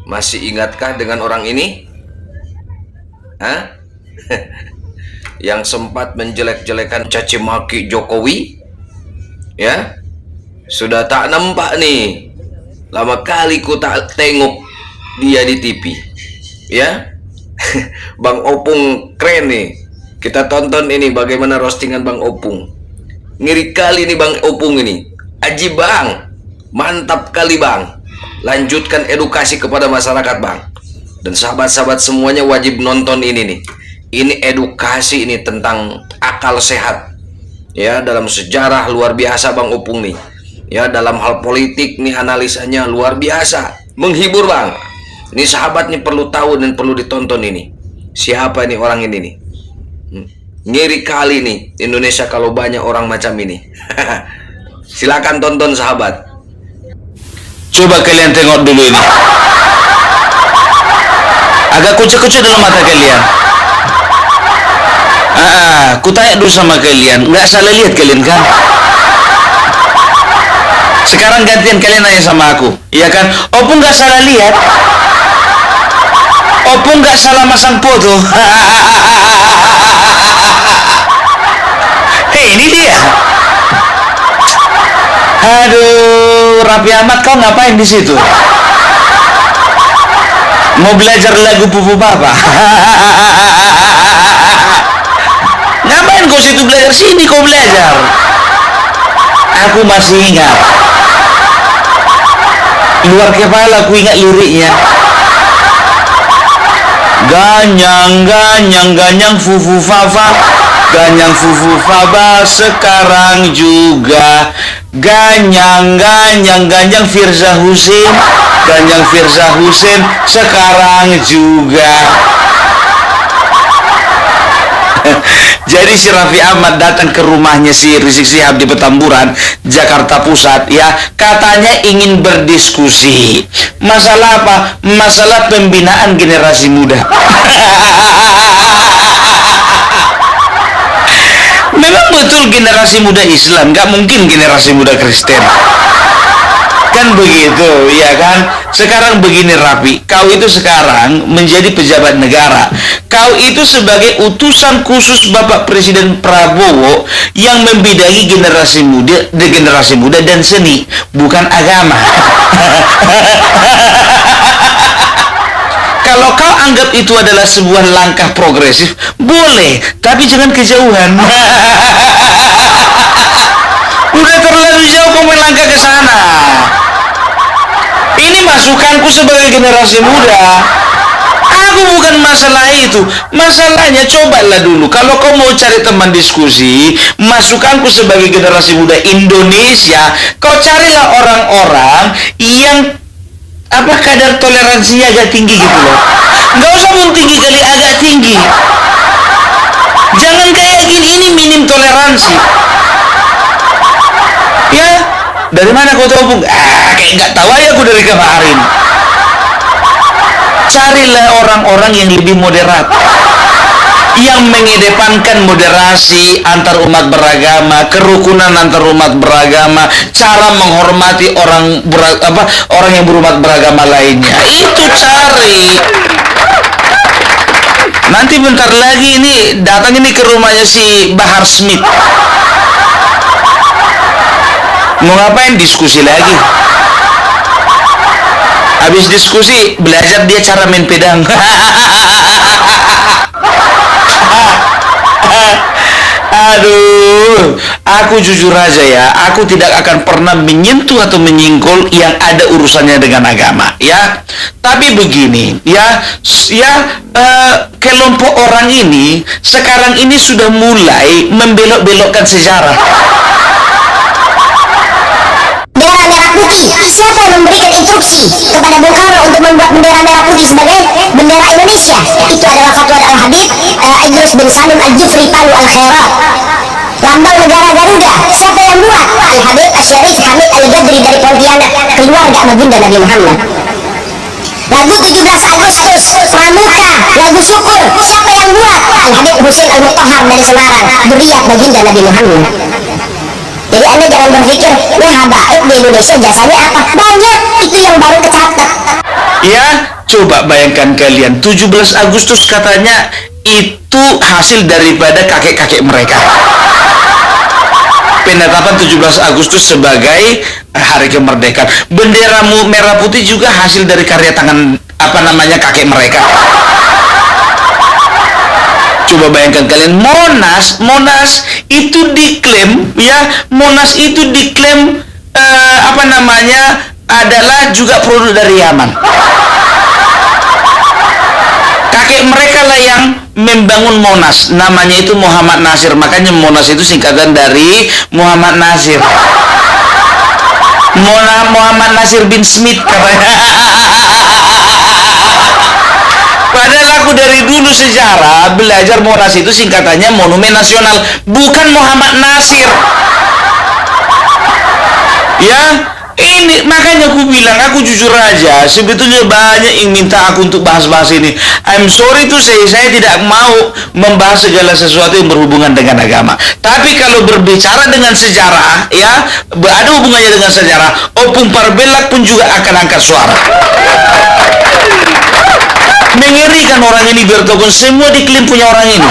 Masih ingatkah dengan orang ini? Hah? Yang sempat menjelek-jelekan caci maki Jokowi? Ya? Sudah tak nampak nih. Lama kali ku tak tengok dia di TV. Ya? Bang Opung keren nih. Kita tonton ini bagaimana roastingan Bang Opung. Ngiri kali nih Bang Opung ini. Aji Bang, mantap kali Bang. Lanjutkan edukasi kepada masyarakat Bang. Dan sahabat-sahabat semuanya wajib nonton ini nih. Ini edukasi ini tentang akal sehat. Ya, dalam sejarah luar biasa Bang Opung nih. Ya, dalam hal politik nih analisanya luar biasa. Menghibur Bang. Ini sahabat nih perlu tahu dan perlu ditonton ini. Siapa ini orang ini nih? Ngiri kali nih Indonesia kalau banyak orang macam ini. Silakan tonton sahabat. Coba kalian tengok dulu ini. Agak kucek-kucek dalam mata kalian. Ku tanya dulu sama kalian, nggak salah lihat kalian kan? Sekarang gantian kalian nanya sama aku, iya kan? Opung nggak salah lihat. Opung nggak salah masang foto. Ini dia. Aduh, Raffi Ahmad, kau ngapain di situ? Mau belajar lagu Pupu Papa? Ngapain kau situ belajar? Sini kau belajar. Aku masih ingat. Luar kepala aku ingat liriknya. Ganyang, ganyang, ganyang, fufu fafa. Ganyang fufu faba sekarang juga. Ganyang, ganyang, ganyang Firza Husein. Ganyang Firza Husein sekarang juga. Jadi si Raffi Ahmad datang ke rumahnya si Rizik Syihab di Petamburan, Jakarta Pusat, ya, katanya ingin berdiskusi. Masalah apa? Masalah pembinaan generasi muda. Memang betul generasi muda Islam, gak mungkin generasi muda Kristen. Kan begitu, ya kan? Sekarang begini Raffi, kau itu sekarang menjadi pejabat negara. Kau itu sebagai utusan khusus Bapak Presiden Prabowo yang membidangi generasi muda dan seni, bukan agama. Kalau kau anggap itu adalah sebuah langkah progresif, boleh, tapi jangan kejauhan. Udah terlalu jauh kau melangkah ke sana. Ini masukanku sebagai generasi muda. Aku bukan masalah itu. Masalahnya cobalah dulu. Kalau kau mau cari teman diskusi, masukanku sebagai generasi muda Indonesia, kau carilah orang-orang yang kadar toleransinya agak tinggi gitu loh. Nggak usah pun tinggi kali, agak tinggi. Jangan kayak gini, ini minim toleransi. Ya, dari mana kau tahu Bung? Kayak nggak tahu aja aku dari kemarin. Carilah orang-orang yang lebih moderat, yang mengedepankan moderasi antar umat beragama, kerukunan antar umat beragama, cara menghormati orang yang berumat beragama lainnya. Itu cari. Nanti bentar lagi ini datang ini ke rumahnya si Bahar Smith. Mau ngapain? Diskusi lagi. Habis diskusi, belajar dia cara main pedang. Aduh, aku jujur aja ya, aku tidak akan pernah menyentuh atau menyingkul yang ada urusannya dengan agama, ya. Tapi begini, kelompok orang ini sekarang ini sudah mulai membelok-belokkan sejarah. Bendera merah putih, siapa yang memberikan instruksi kepada Bung Karno untuk membuat bendera merah putih sebagai bendera Indonesia? Itu adalah fatwa Al-Habib Idrus bin Salim Al-Jufri Palu Al-Khairat. Lambang negara Garuda, siapa yang buat? Al-Habib Asyarif Hamid Al-Gadri dari Pontianak, keluarga baginda Nabi Muhammad. Lagu 17 Agustus Pramuka, lagu syukur, siapa yang buat? Al-Habib Husain Al-Mutahhar dari Semarang, dzurriyyah baginda Nabi Muhammad. Jadi Anda jangan berpikir, wah baik di Indonesia jasanya apa? Banyak, itu yang baru kecatat. Ya, Coba bayangkan kalian, 17 Agustus katanya itu hasil daripada kakek-kakek mereka. Penetapan 17 Agustus sebagai hari kemerdekaan. Bendera merah putih juga hasil dari karya tangan kakek mereka. Coba bayangkan kalian, Monas itu diklaim adalah juga produk dari Yaman. Kakek mereka lah yang membangun Monas, namanya itu Muhammad Nasir, makanya Monas itu singkatan dari Muhammad Nasir. Muhammad Nasir bin Smith katanya. Padahal aku dari dulu sejarah belajar Monas itu singkatannya Monumen Nasional, bukan Muhammad Nasir. Ya, ini makanya aku bilang, aku jujur aja, sebetulnya banyak yang minta aku untuk bahas-bahas ini. I'm sorry to say, saya tidak mau membahas segala sesuatu yang berhubungan dengan agama. Tapi kalau berbicara dengan sejarah, ya, ada hubungannya dengan sejarah, Opung Parbelak pun juga akan angkat suara. Mengerikan orang ini, bertokon semua diklaim punya orang ini.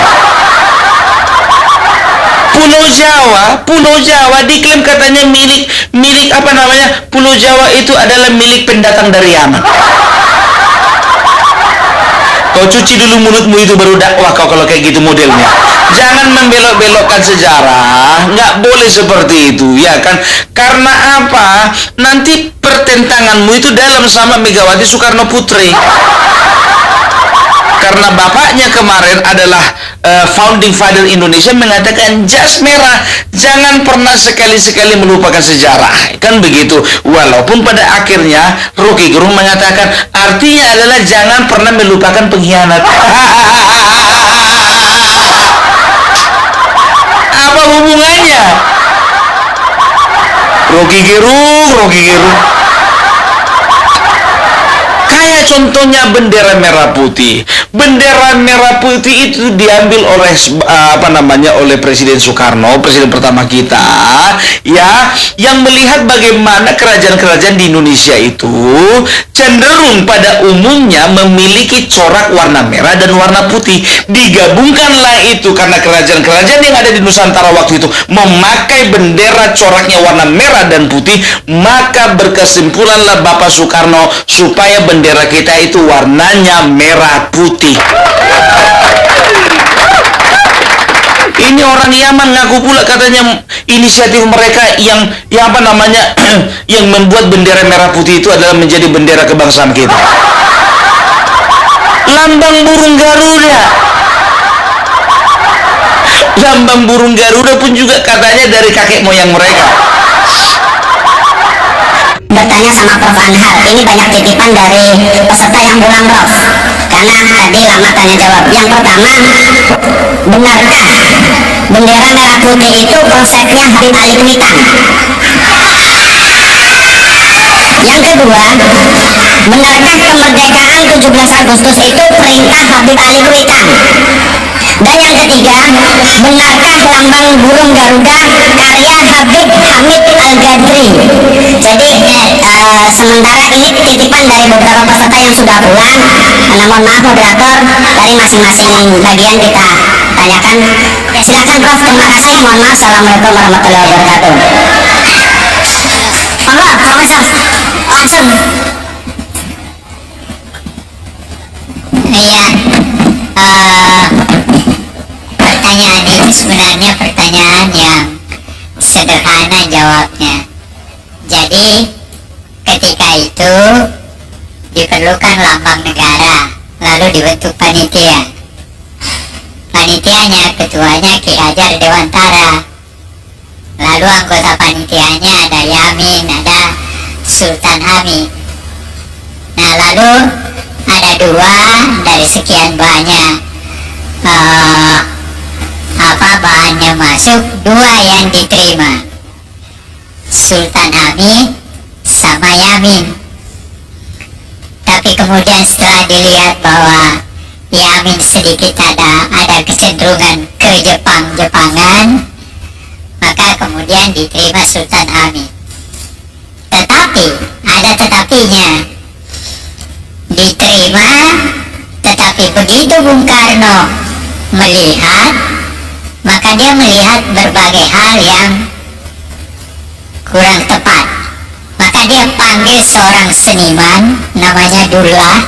Pulau Jawa diklaim katanya milik Pulau Jawa itu adalah milik pendatang dari Yaman. Kau cuci dulu mulutmu itu baru dakwah kau kalau kayak gitu modelnya. Jangan membelok-belokkan sejarah, nggak boleh seperti itu, ya kan? Karena apa? Nanti pertentanganmu itu dalam sama Megawati Soekarno Putri. Karena bapaknya kemarin adalah founding father Indonesia, mengatakan jas merah, jangan pernah sekali-sekali melupakan sejarah, kan begitu. Walaupun pada akhirnya Rocky Gerung mengatakan artinya adalah jangan pernah melupakan pengkhianat. Apa hubungannya? Rocky Gerung. Kayak contohnya bendera merah putih. Bendera merah putih itu diambil oleh oleh Presiden Soekarno, presiden pertama kita, ya, yang melihat bagaimana kerajaan-kerajaan di Indonesia itu cenderung pada umumnya memiliki corak warna merah dan warna putih. Digabungkanlah itu karena kerajaan-kerajaan yang ada di Nusantara waktu itu memakai bendera coraknya warna merah dan putih, maka berkesimpulanlah Bapak Soekarno supaya bendera kita itu warnanya merah putih. Ini orang Yaman ngaku pula katanya inisiatif mereka yang yang membuat bendera merah putih itu adalah menjadi bendera kebangsaan kita. Lambang burung Garuda pun juga katanya dari kakek moyang mereka. Bertanya sama Prof. Anhar, ini banyak titipan dari peserta yang bulan Prof, karena tadi lama tanya jawab. Yang pertama, benarkah bendera merah putih itu konsepnya Habib Ali Kuitan? Yang kedua, benarkah kemerdekaan 17 Agustus itu perintah Habib Ali Kuitan? Dan yang ketiga, benarkah lambang burung Garuda karya Habib Hamid Al-Gadri? Jadi sementara ini titipan dari beberapa peserta yang sudah pulang. Mohon maaf moderator, dari masing-masing bagian kita tanyakan. Silakan Prof, terima kasih. Mohon maaf. Assalamualaikum warahmatullahi wabarakatuh. Monggo, Profesor, langsung. Iya. Pertanyaan ini sebenarnya pertanyaan yang sederhana jawabnya. Jadi ketika itu diperlukan lambang negara, lalu dibentuk panitia. Panitianya, ketuanya Ki Hajar Dewantara. Lalu anggota panitianya ada Yamin, ada Sultan Hamid. Nah, lalu ada dua dari sekian banyak bahannya masuk, dua yang diterima, Sultan Hamid sama Yamin. Tapi kemudian setelah dilihat bahwa Yamin sedikit ada kecenderungan ke Jepangan, maka kemudian diterima Sultan Hamid. Tetapi ada tetapinya. diterima, tetapi begitu Bung Karno melihat, maka dia melihat berbagai hal yang kurang tepat. Maka dia panggil seorang seniman namanya Dullah,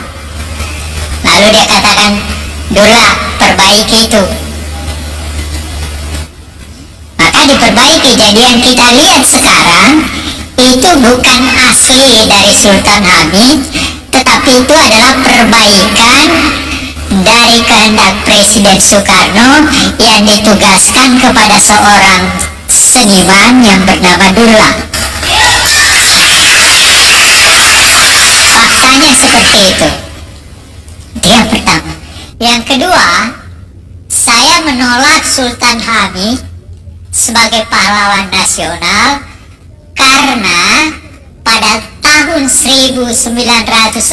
lalu dia katakan, Dullah, perbaiki itu. Maka diperbaiki. Jadi yang kita lihat sekarang itu bukan asli dari Sultan Hamid, tetapi itu adalah perbaikan dari kehendak Presiden Soekarno yang ditugaskan kepada seorang seniman yang bernama Dullah. Faktanya seperti itu. Itu yang pertama. Yang kedua, saya menolak Sultan Hamid sebagai pahlawan nasional karena pada tahun 1947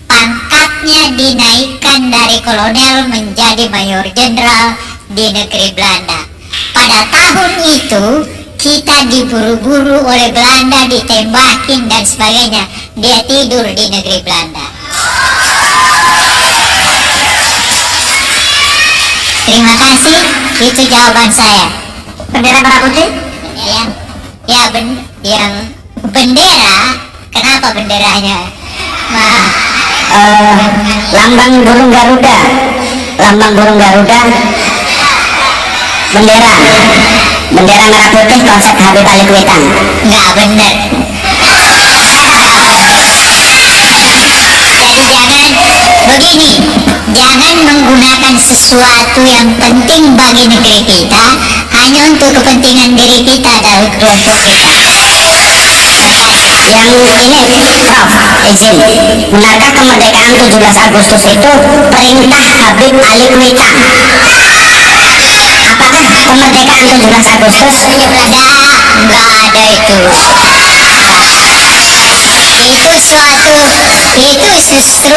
pangkatnya dinaikkan dari kolonel menjadi mayor jenderal di negeri Belanda. Pada tahun itu kita diburu-buru oleh Belanda, ditembakin dan sebagainya. Dia tidur di negeri Belanda. Terima kasih, itu jawaban saya. Bendera merah putih? Yang bendera, kenapa benderanya? Lambang burung Garuda. Lambang burung Garuda. Bendera merah putih konsep Habib Alikuitan. Nggak bener. Jadi jangan menggunakan sesuatu yang penting bagi negeri kita hanya untuk kepentingan diri kita dan kelompok kita. Yang ini, Prof, izin, benarkah kemerdekaan 17 Agustus itu perintah Habib Alikuitan? Apakah kemerdekaan 17 Agustus? Nggak ada itu. Itu justru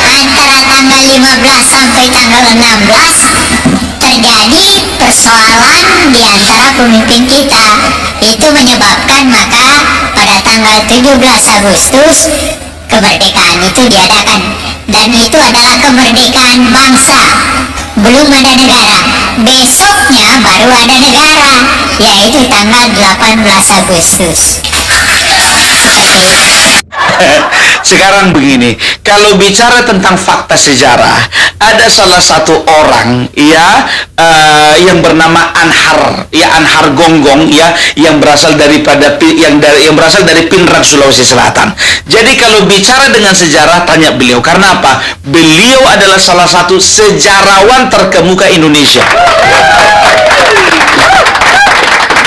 antara tanggal 15 sampai tanggal 16 terjadi persoalan di antara pemimpin kita. Itu menyebabkan maka pada tanggal 17 Agustus kemerdekaan itu diadakan, dan itu adalah kemerdekaan bangsa, belum ada negara. Besoknya baru ada negara, yaitu tanggal 18 Agustus. Sekarang begini, kalau bicara tentang fakta sejarah, ada salah satu orang ya yang bernama Anhar Gonggong ya, yang berasal dari Pinrang, Sulawesi Selatan. Jadi kalau bicara dengan sejarah, tanya beliau. Karena apa? Beliau adalah salah satu sejarawan terkemuka Indonesia.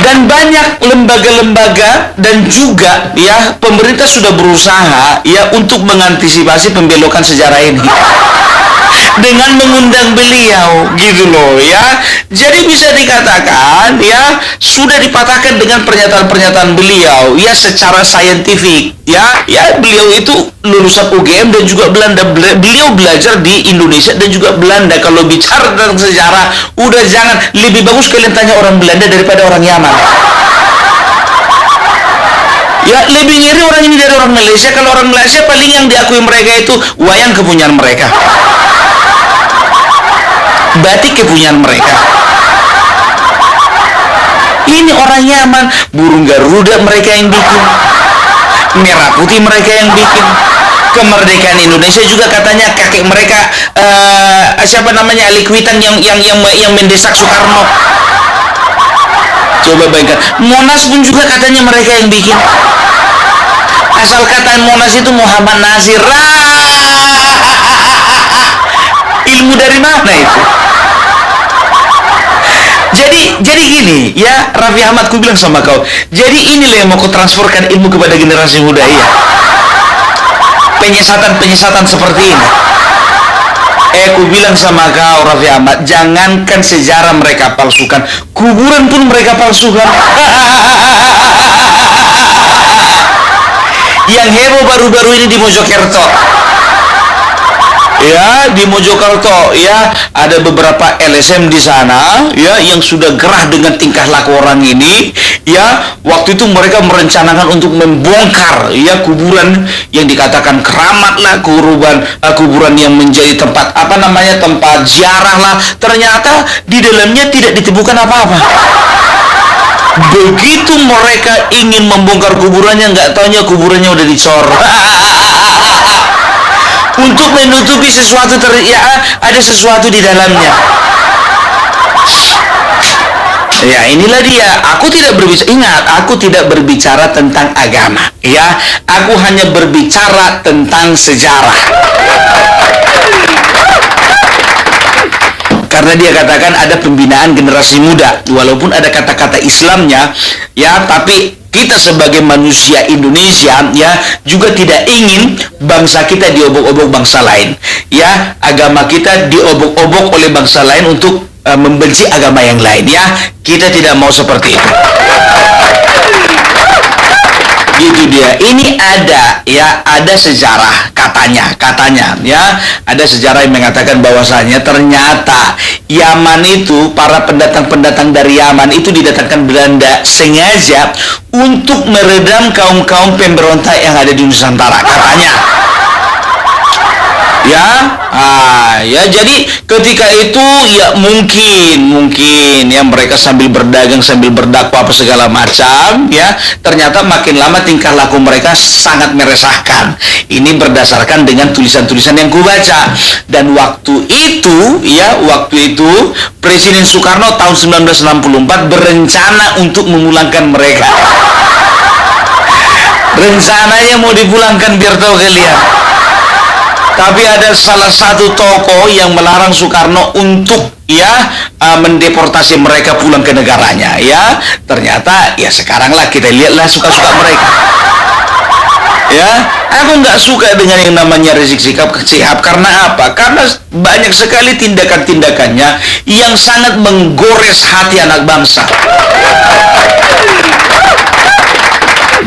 Dan banyak lembaga-lembaga dan juga ya pemerintah sudah berusaha ya untuk mengantisipasi pembelokan sejarah ini dengan mengundang beliau gitu loh ya. Jadi bisa dikatakan ya sudah dipatahkan dengan pernyataan-pernyataan beliau ya secara saintifik ya beliau itu lulusan UGM dan juga Belanda. Beliau belajar di Indonesia dan juga Belanda. Kalau bicara tentang sejarah, udah jangan, lebih bagus kalian tanya orang Belanda daripada orang Yaman. Ya lebih ngeri orang ini dari orang Malaysia. Kalau orang Malaysia paling yang diakui mereka itu wayang kepunyaan mereka, batik kepunyaan mereka. Ini orang Yaman, burung Garuda mereka yang bikin, merah putih mereka yang bikin. Kemerdekaan Indonesia juga katanya kakek mereka siapa namanya Alikuitan yang mendesak Soekarno. Coba bayangkan, Monas pun juga katanya mereka yang bikin. Asal kata Monas itu Muhammad Nasir. Ilmu dari mana itu? Jadi gini ya, Raffi Ahmad, ku bilang sama kau. Jadi inilah yang mau ku transferkan ilmu kepada generasi muda ya. Penyesatan seperti ini. Ku bilang sama kau Raffi Ahmad, jangankan sejarah mereka palsukan, kuburan pun mereka palsukan. Yang heboh baru-baru ini di Mojokerto. Ya, di Mojokerto ya ada beberapa LSM di sana ya yang sudah gerah dengan tingkah laku orang ini ya, waktu itu mereka merencanakan untuk membongkar ya kuburan yang dikatakan keramat lah, kuburan yang menjadi tempat tempat ziarah lah. Ternyata di dalamnya tidak ditemukan apa-apa. Begitu mereka ingin membongkar kuburannya, nggak taunya kuburannya udah dicor. Untuk menutupi sesuatu, ada sesuatu di dalamnya. Ya, inilah dia. Aku tidak berbicara tentang agama. Ya, aku hanya berbicara tentang sejarah. Karena dia katakan ada pembinaan generasi muda, walaupun ada kata-kata Islamnya, ya, tapi kita sebagai manusia Indonesia, ya, juga tidak ingin bangsa kita diobok-obok bangsa lain, ya, agama kita diobok-obok oleh bangsa lain untuk membenci agama yang lain, ya, kita tidak mau seperti itu. Gitu dia. Ini ada sejarah katanya, ya, ada sejarah yang mengatakan bahwasanya ternyata Yaman itu, para pendatang dari Yaman itu didatangkan Belanda sengaja untuk meredam kaum-kaum pemberontak yang ada di Nusantara, katanya. Ya, jadi ketika itu ya mungkin ya mereka sambil berdagang, sambil berdakwah apa segala macam, ya, ternyata makin lama tingkah laku mereka sangat meresahkan. Ini berdasarkan dengan tulisan-tulisan yang kubaca. Dan waktu itu Presiden Soekarno tahun 1964 berencana untuk memulangkan mereka. Rencananya mau dipulangkan, biar tahu kalian. Tapi ada salah satu tokoh yang melarang Soekarno untuk mendeportasi mereka pulang ke negaranya, ya. Ternyata ya sekaranglah kita lihatlah suka-suka mereka. Ya, aku nggak suka dengan yang namanya Rizik Syihab. Karena apa? Karena banyak sekali tindakan-tindakannya yang sangat menggores hati anak bangsa.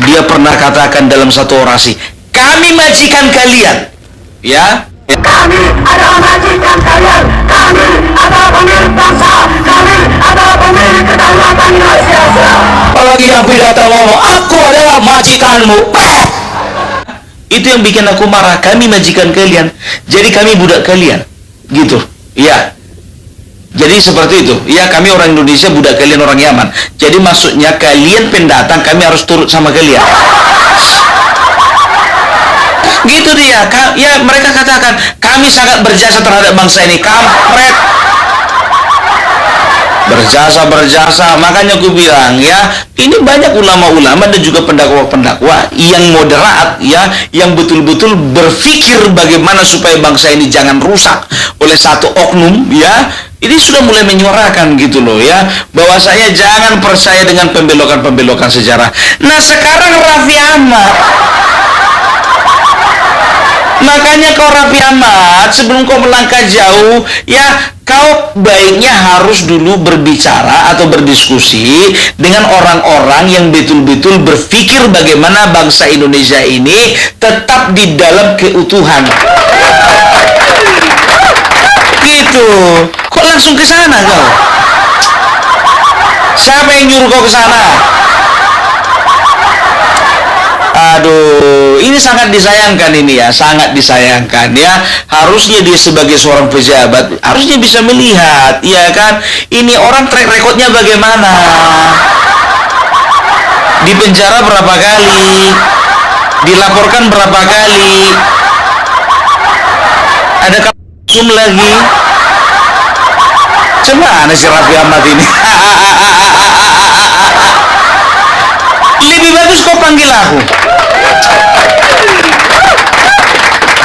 Dia pernah katakan dalam satu orasi, "Kami majikan kalian." Ya, kami adalah majikan kalian, kami adalah pemilik bangsa, kami adalah pemilik kedaulatan Indonesia. apalagi yang pidato ngomong, "Aku adalah majikanmu." Itu yang bikin aku marah. Kami majikan kalian, jadi kami budak kalian, gitu. Ya, jadi seperti itu. Ya, kami orang Indonesia, budak kalian orang Yaman. Jadi maksudnya kalian pendatang, kami harus turut sama kalian. Gitu dia. Ya, mereka katakan kami sangat berjasa terhadap bangsa ini. Kampret. Berjasa. Makanya aku bilang, ya, ini banyak ulama-ulama dan juga pendakwa-pendakwa yang moderat, ya, yang betul-betul berpikir bagaimana supaya bangsa ini jangan rusak oleh satu oknum, ya. Ini sudah mulai menyuarakan gitu loh, ya, bahwasanya jangan percaya dengan pembelokan-pembelokan sejarah. Nah, sekarang Raffi Ahmad, makanya kau Raffi Ahmad, sebelum kau melangkah jauh, ya, kau baiknya harus dulu berbicara atau berdiskusi dengan orang-orang yang betul-betul berpikir bagaimana bangsa Indonesia ini tetap di dalam keutuhan. Gitu. Kok langsung ke sana kau? Siapa yang nyuruh kau ke sana? Aduh, ini sangat disayangkan ini, ya, sangat disayangkan, ya. Harusnya dia sebagai seorang pejabat harusnya bisa melihat, ya kan, ini orang track recordnya bagaimana, di penjara berapa kali, dilaporkan berapa kali, ada kasus lagi. Gimana si Raffi Ahmad ini? Lebih bagus kau panggil aku.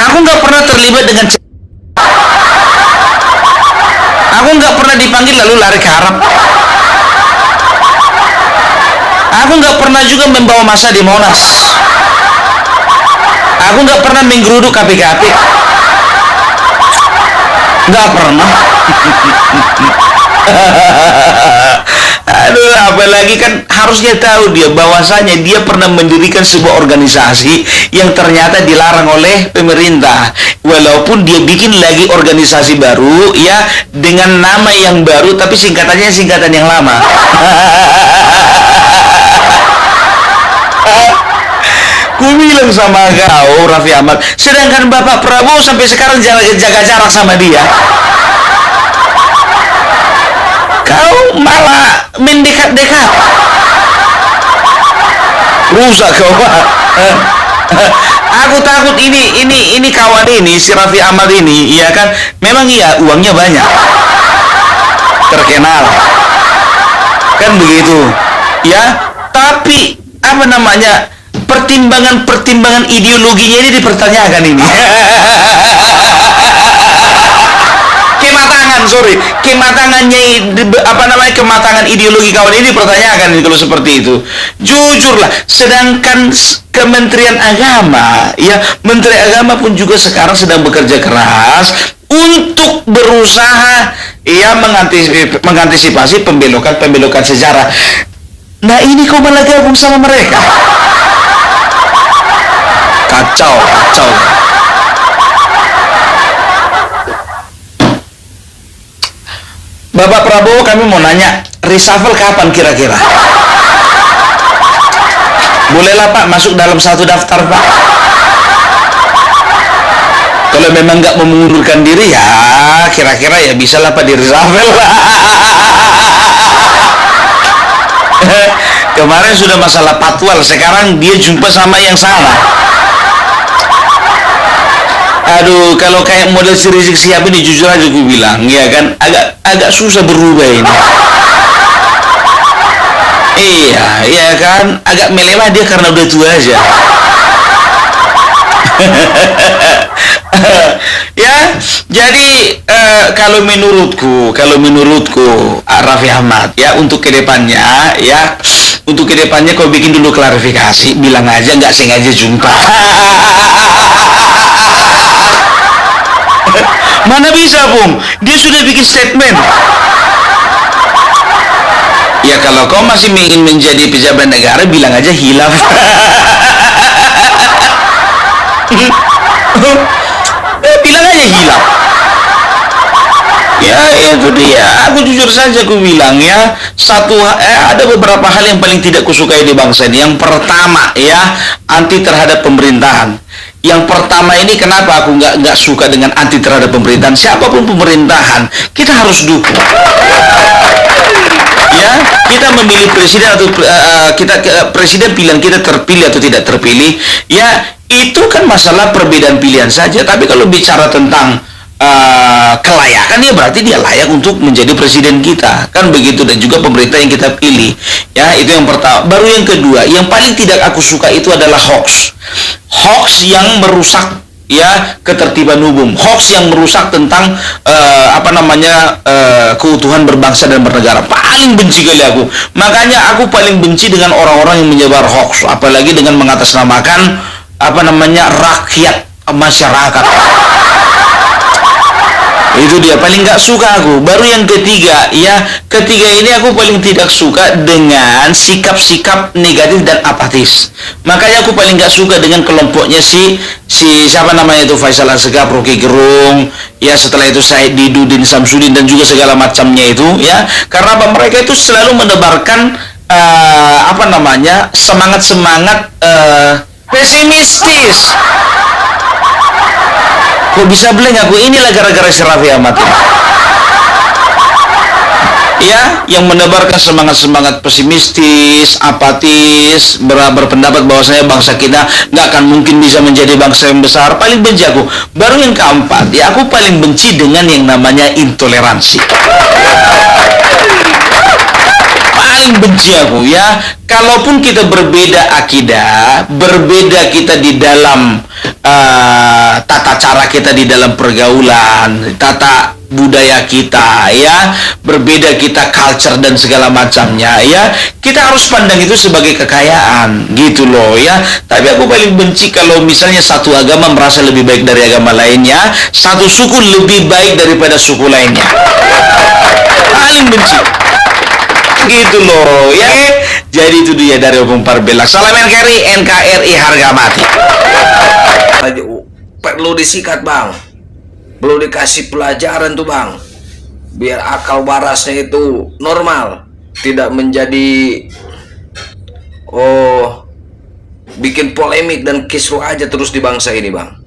Aku nggak pernah terlibat dengan. Aku nggak pernah dipanggil lalu lari ke Arab. Aku nggak pernah juga membawa massa di Monas. Aku nggak pernah menggeruduk KPKP. Nggak pernah. Aduh, apalagi kan harusnya tahu dia bahwasanya dia pernah mendirikan sebuah organisasi yang ternyata dilarang oleh pemerintah. Walaupun dia bikin lagi organisasi baru, ya, dengan nama yang baru tapi singkatannya singkatan yang lama. Ku bilang sama kau, Raffi Ahmad, sedangkan Bapak Prabowo sampai sekarang jaga jarak sama dia. Kau malah mendekat-dekat. Rusak kau, Pak. Aku takut ini kawan ini, si Raffi Ahmad ini, iya kan, memang iya uangnya banyak, terkenal, kan begitu, ya. Tapi apa namanya, pertimbangan ideologinya ini dipertanyakan ini. Kematangan ideologi kawan ini dipertanyakan kalau seperti itu. Jujurlah, sedangkan Kementerian Agama, ya, Menteri Agama pun juga sekarang sedang bekerja keras untuk berusaha, ya, mengantisipasi pembelokan sejarah. Nah, ini kau malah gabung sama mereka. Kacau. Bapak Prabowo, kami mau nanya, reshuffle kapan kira-kira? Bolehlah Pak, masuk dalam satu daftar Pak. Kalau memang nggak mau mengundurkan diri, ya kira-kira ya bisa lah Pak di reshuffle. Kemarin sudah masalah patwal, sekarang dia jumpa sama yang salah. Aduh, kalau kayak model si Rizik Sihab ini, jujur aja gue bilang, ya kan, agak susah berubah ini. Iya kan, agak meleleh dia karena udah tua aja. Ya, jadi kalau menurutku Raffi Ahmad, ya, untuk kedepannya kau bikin dulu klarifikasi, bilang aja nggak sengaja jumpa. Mana bisa, Bung? Dia sudah bikin statement. Ya, kalau kau masih ingin menjadi pejabat negara, bilang aja hilaf. Bilang aja hilaf. Ya, itu dia. Aku jujur saja aku bilang, ya, ada beberapa hal yang paling tidak kusukai di bangsa ini. Yang pertama, ya, anti terhadap pemerintahan. Yang pertama ini, kenapa aku nggak suka dengan anti terhadap pemerintahan? Siapapun pemerintahan, kita harus dukung. Ya, kita memilih presiden atau presiden pilihan kita terpilih atau tidak terpilih, ya, itu kan masalah perbedaan pilihan saja. Tapi kalau bicara tentang kelayakan, ya berarti dia layak untuk menjadi presiden kita, kan begitu, dan juga pemerintah yang kita pilih. Ya, itu yang pertama. Baru yang kedua, yang paling tidak aku suka itu adalah hoax yang merusak, ya, ketertiban umum, hoax yang merusak tentang keutuhan berbangsa dan bernegara. Paling benci kali aku. Makanya aku paling benci dengan orang-orang yang menyebar hoax, apalagi dengan mengatasnamakan rakyat, masyarakat. Itu dia paling nggak suka aku. Baru yang ketiga, ya, ini aku paling tidak suka dengan sikap-sikap negatif dan apatis. Makanya aku paling nggak suka dengan kelompoknya si siapa namanya itu, Faisal Asegaf, Rocky Gerung, ya, setelah itu Said Didu, Din Samsudin, dan juga segala macamnya itu, ya, karena mereka itu selalu menebarkan semangat pesimistis. Kok bisa blank aku? Inilah gara-gara si Raffi Ahmad ini. Ya, yang menebarkan semangat pesimistis, apatis, berpendapat bahwasanya bangsa kita nggak akan mungkin bisa menjadi bangsa yang besar. Paling benci aku. Baru yang keempat, ya, aku paling benci dengan yang namanya intoleransi. Paling benci aku, ya, kalaupun kita berbeda akidah, berbeda kita di dalam tata cara kita di dalam pergaulan, tata budaya kita, ya, berbeda kita culture dan segala macamnya, ya, kita harus pandang itu sebagai kekayaan, gitu loh, ya. Tapi aku paling benci kalau misalnya satu agama merasa lebih baik dari agama lainnya, satu suku lebih baik daripada suku lainnya. Paling benci. Gitu loh, ya. Jadi itu dia dari Opung Parbelak. Salam NKRI harga mati. Perlu disikat, Bang. Perlu dikasih pelajaran tuh, Bang. Biar akal warasnya itu normal, tidak menjadi bikin polemik dan kisruh aja terus di bangsa ini, Bang.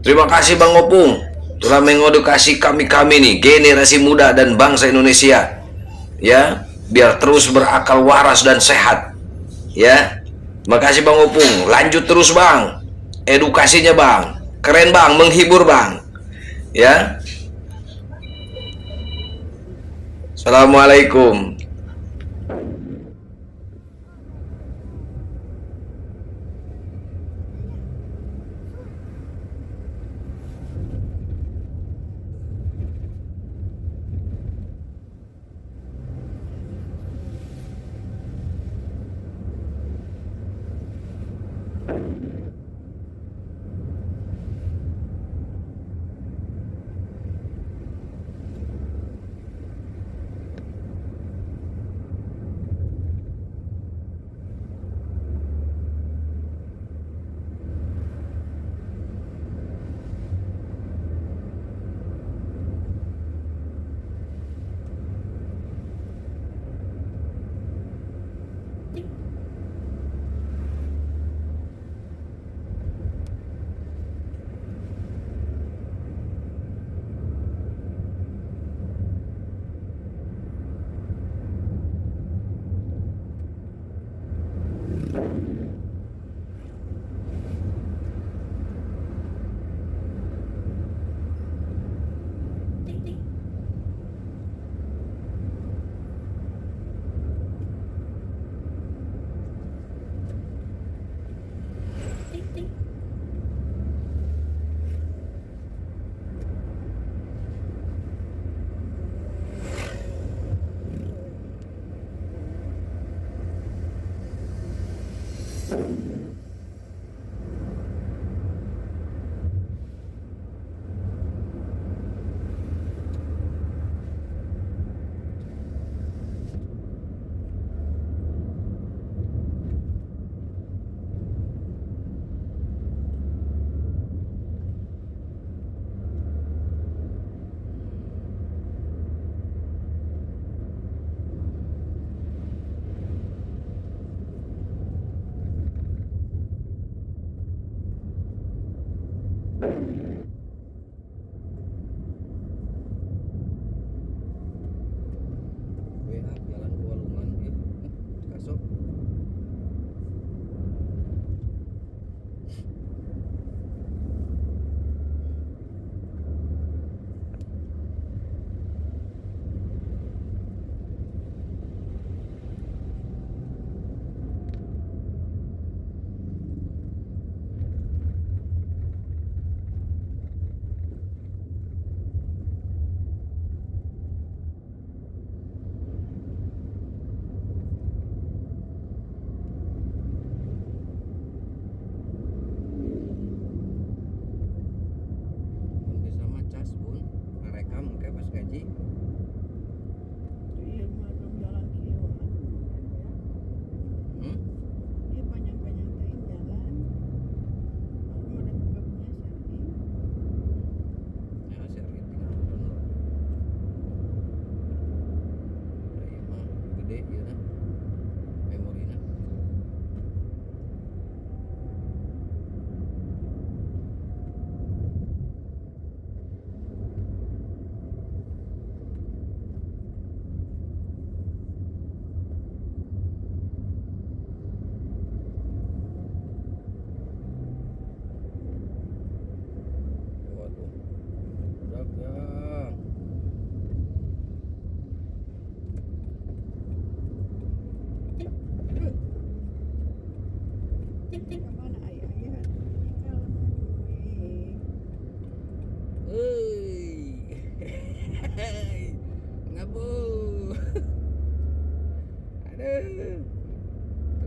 Terima kasih Bang Opung telah mengedukasi kami nih, generasi muda dan bangsa Indonesia, ya, biar terus berakal waras dan sehat, ya. Makasih Bang Opung, lanjut terus Bang, edukasinya Bang, keren Bang, menghibur Bang, ya. Assalamualaikum.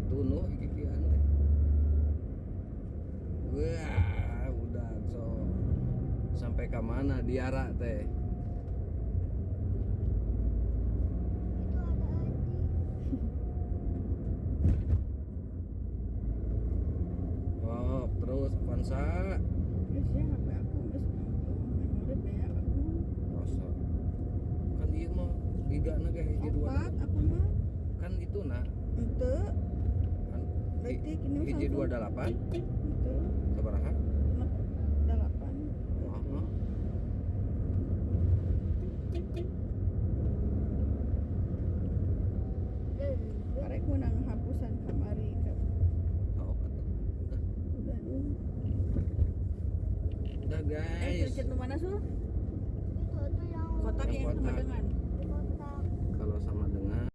Ketunuh kikian teh. Wah, udah so. Sampai ke mana diara teh? Oh, terus Avanza. Masa? Kan ieu mah digana ge hiji dua. Kan itu nah. Ente Kan Etik ini hiji Samsung. 28 Itu sabaraha? 8. Heeh. Karek menang hapusan kamari kan. Oh, Udah dulu. udah guys. Cecet mana Sul? Itu yang Kotak Yang yang sama kotak. dengan. di kotak. Kalau sama